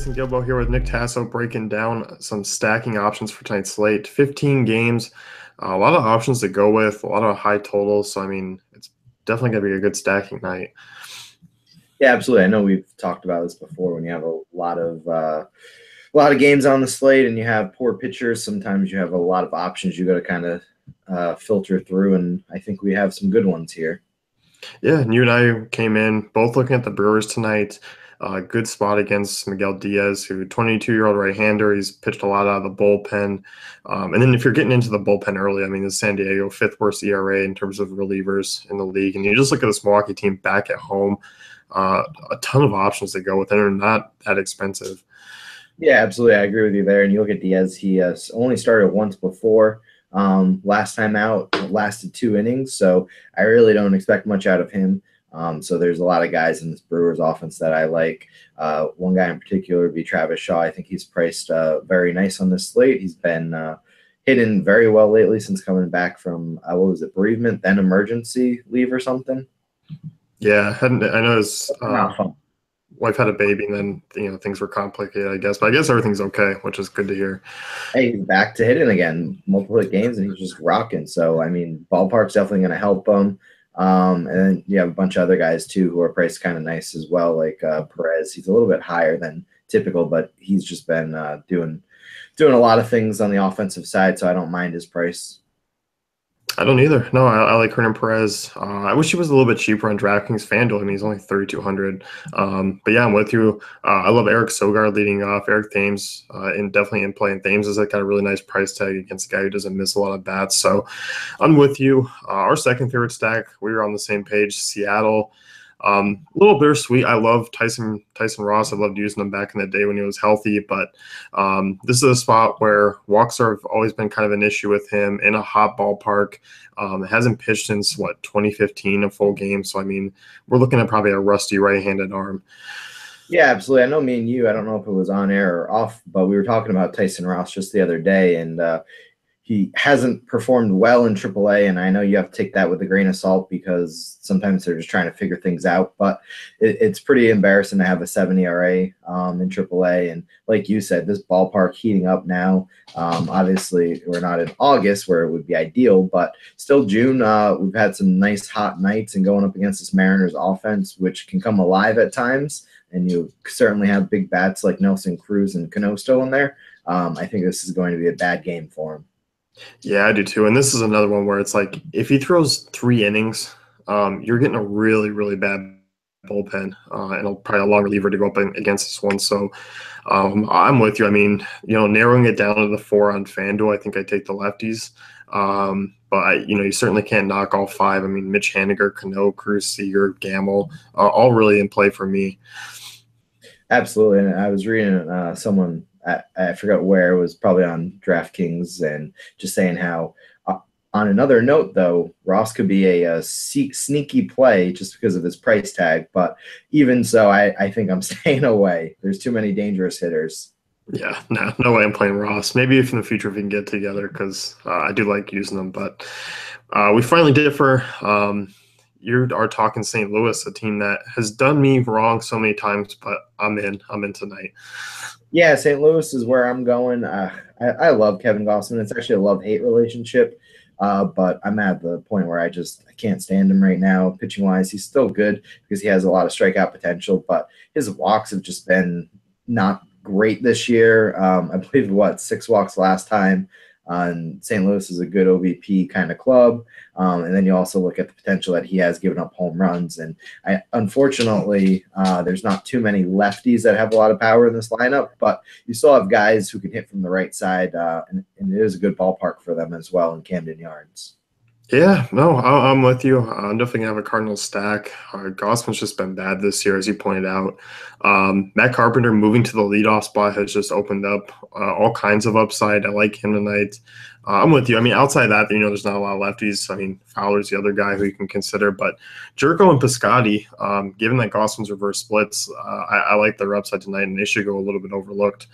Jason Gilbo here with Nick Tasso breaking down some stacking options for tonight's slate. 15 games, a lot of options to go with, a lot of high totals. So, I mean, it's definitely going to be a good stacking night. Yeah, absolutely. I know we've talked about this before. When you have a lot of games on the slate and you have poor pitchers, sometimes you have a lot of options you got to kind of filter through, and I think we have some good ones here. Yeah, and you and I came in both looking at the Brewers tonight. Good spot against Miguel Diaz, who 22-year-old right-hander. He's pitched a lot out of the bullpen. And then if you're getting into the bullpen early, I mean, the San Diego fifth worst ERA in terms of relievers in the league. And you just look at this Milwaukee team back at home, a ton of options to go with, and they're not that expensive. Yeah, absolutely. I agree with you there. And you look at Diaz, he has only started once before. Last time out, it lasted 2 innings, so I really don't expect much out of him. So there's a lot of guys in this Brewers offense that I like. One guy in particular would be Travis Shaw. I think he's priced very nice on this slate. He's been hitting very well lately since coming back from, what was it, bereavement, then emergency leave or something? Yeah, I know his Not fun. wife had a baby, and then things were complicated, I guess. But I guess everything's okay, which is good to hear. Hey, he's back to hitting again, multiple hit games, and he's just rocking. So, I mean, ballpark's definitely going to help him. And then you have a bunch of other guys, too, who are priced kind of nice as well, like Perez. He's a little bit higher than typical, but he's just been doing a lot of things on the offensive side, so I don't mind his price. I don't either. No, I like Hernan Perez. I wish he was a little bit cheaper on DraftKings FanDuel. I mean, he's only 3,200. But yeah, I'm with you. I love Eric Sogard leading off. Eric Thames, and definitely in play. And Thames has got a really nice price tag against a guy who doesn't miss a lot of bats. So I'm with you. Our second favorite stack, we were on the same page. Seattle. A little bittersweet. I love Tyson Ross. I loved using him back in the day when he was healthy, but this is a spot where walks have always been kind of an issue with him in a hot ballpark. It hasn't pitched since 2015, a full game. So I mean, we're looking at probably a rusty right-handed arm. Yeah, absolutely. I know me and you, I don't know if it was on air or off, but we were talking about Tyson Ross just the other day, and he hasn't performed well in AAA, and I know you have to take that with a grain of salt because sometimes they're just trying to figure things out. But it's pretty embarrassing to have a 7 ERA in AAA. And like you said, this ballpark heating up now. Obviously, we're not in August where it would be ideal, but still June. We've had some nice hot nights and going up against this Mariners offense, which can come alive at times. And you certainly have big bats like Nelson Cruz and Cano still in there. I think this is going to be a bad game for him. Yeah, I do too. And this is another one where it's like if he throws 3 innings, you're getting a really, really bad bullpen and probably a long reliever to go up against this one. So I'm with you. I mean, narrowing it down to the 4 on FanDuel, I think I take the lefties. But you certainly can't knock all 5. I mean, Mitch Haniger, Cano, Cruz, Seager, Gamble, all really in play for me. Absolutely. And I was reading someone, I forgot where, it was probably on DraftKings, and just saying how, on another note, though, Ross could be a sneaky play just because of his price tag. But even so, I think I'm staying away. There's too many dangerous hitters. Yeah, no way I'm playing Ross. Maybe if in the future if we can get together, because I do like using them. But we finally differ. You are talking St. Louis, a team that has done me wrong so many times, but I'm in tonight. Yeah, St. Louis is where I'm going. I love Kevin Gausman. It's actually a love-hate relationship, but I'm at the point where I can't stand him right now. Pitching-wise, he's still good because he has a lot of strikeout potential, but his walks have just been not great this year. I believe, 6 walks last time. And St. Louis is a good OVP kind of club. And then you also look at the potential that he has given up home runs. And unfortunately, there's not too many lefties that have a lot of power in this lineup, but you still have guys who can hit from the right side. And it is a good ballpark for them as well in Camden Yards. Yeah, no, I'm with you. I'm definitely going to have a Cardinals stack. Gossman's just been bad this year, as you pointed out. Matt Carpenter moving to the leadoff spot has just opened up all kinds of upside. I like him tonight. I'm with you. I mean, outside of that, there's not a lot of lefties. I mean, Fowler's the other guy who you can consider. But Jerko and Piscotty, given that Gossman's reverse splits, I like their upside tonight, and they should go a little bit overlooked.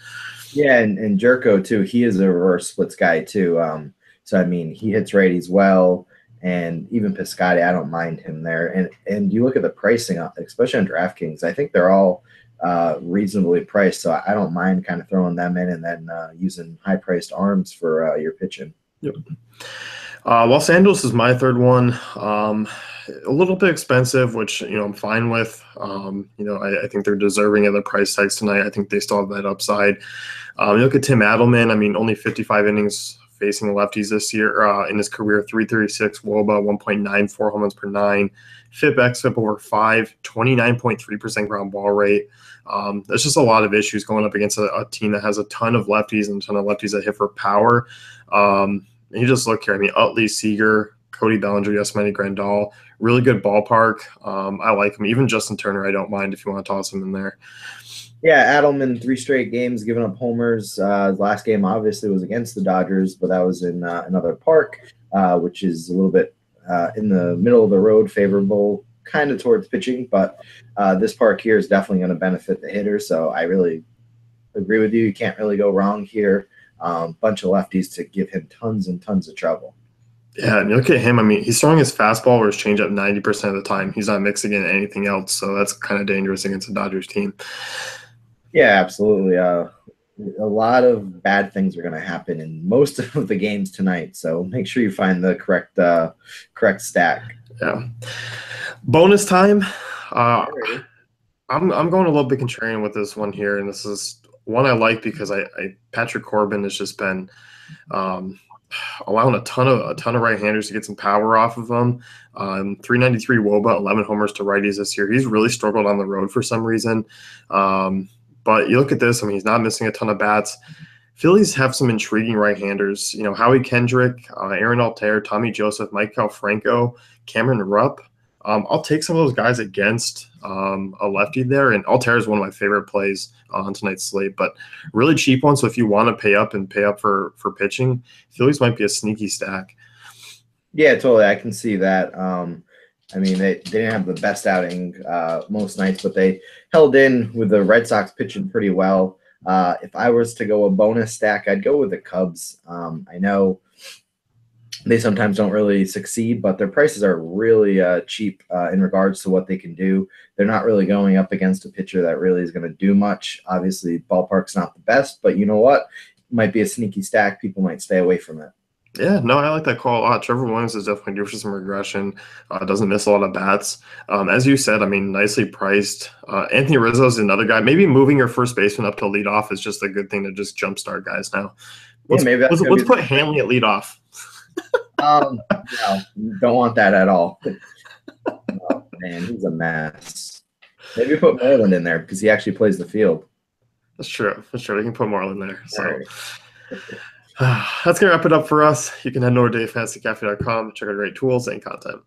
Yeah, and Jerko, too. He is a reverse splits guy, too. So, I mean, he hits righties well, and even Piscotty, I don't mind him there. And you look at the pricing, especially on DraftKings, I think they're all reasonably priced. So I don't mind kind of throwing them in and then using high priced arms for your pitching. Yep. Los Angeles is my third one. A little bit expensive, which I'm fine with. I think they're deserving of the price tags tonight. I think they still have that upside. You look at Tim Adelman. I mean, only 55 innings facing lefties this year in his career. 336 WOBA, 1.94 home runs per nine. FIP xFIP over 5, 29.3% ground ball rate. There's just a lot of issues going up against a team that has a ton of lefties and a ton of lefties that hit for power. You just look here. I mean, Utley, Seager, Cody Bellinger, Yasmani Grandal, really good ballpark. I like him. Even Justin Turner, I don't mind if you want to toss him in there. Yeah, Adelman, 3 straight games giving up homers. Last game obviously was against the Dodgers, but that was in another park, which is a little bit in the middle of the road, favorable kind of towards pitching. But this park here is definitely going to benefit the hitter. So I really agree with you. You can't really go wrong here. Bunch of lefties to give him tons and tons of trouble. Yeah, and you look at him. I mean, he's throwing his fastball or his changeup 90% of the time. He's not mixing in anything else, so that's kind of dangerous against the Dodgers team. Yeah, absolutely. A lot of bad things are going to happen in most of the games tonight, so make sure you find the correct stack. Yeah. Bonus time. I'm going a little bit contrarian with this one here, and this is one I like because Patrick Corbin has just been allowing a ton of right-handers to get some power off of him. 393 WOBA, 11 homers to righties this year. He's really struggled on the road for some reason. But you look at this, I mean, he's not missing a ton of bats. Phillies have some intriguing right-handers. Howie Kendrick, Aaron Altair, Tommy Joseph, Mike Calfranco, Cameron Rupp. I'll take some of those guys against a lefty there, and Altair is one of my favorite plays on tonight's slate, but really cheap one. So if you want to pay up for pitching, Phillies might be a sneaky stack. Yeah, totally. I can see that. I mean, they didn't have the best outing most nights, but they held in with the Red Sox pitching pretty well. If I was to go a bonus stack, I'd go with the Cubs. I know they sometimes don't really succeed, but their prices are really cheap in regards to what they can do. They're not really going up against a pitcher that really is going to do much. Obviously, ballpark's not the best, but you know what? It might be a sneaky stack. People might stay away from it. Yeah, no, I like that call a lot. Trevor Williams is definitely due for some regression. Doesn't miss a lot of bats. As you said, I mean, nicely priced. Anthony Rizzo is another guy. Maybe moving your first baseman up to lead off is just a good thing to just jumpstart guys now. Let's put Hanley at lead off. No, don't want that at all. Oh, man, he's a mess. Maybe put Moreland in there because he actually plays the field. That's true. We can put Moreland there. So. Right. That's going to wrap it up for us. You can head over to fantasycafe.com, check out great tools and content.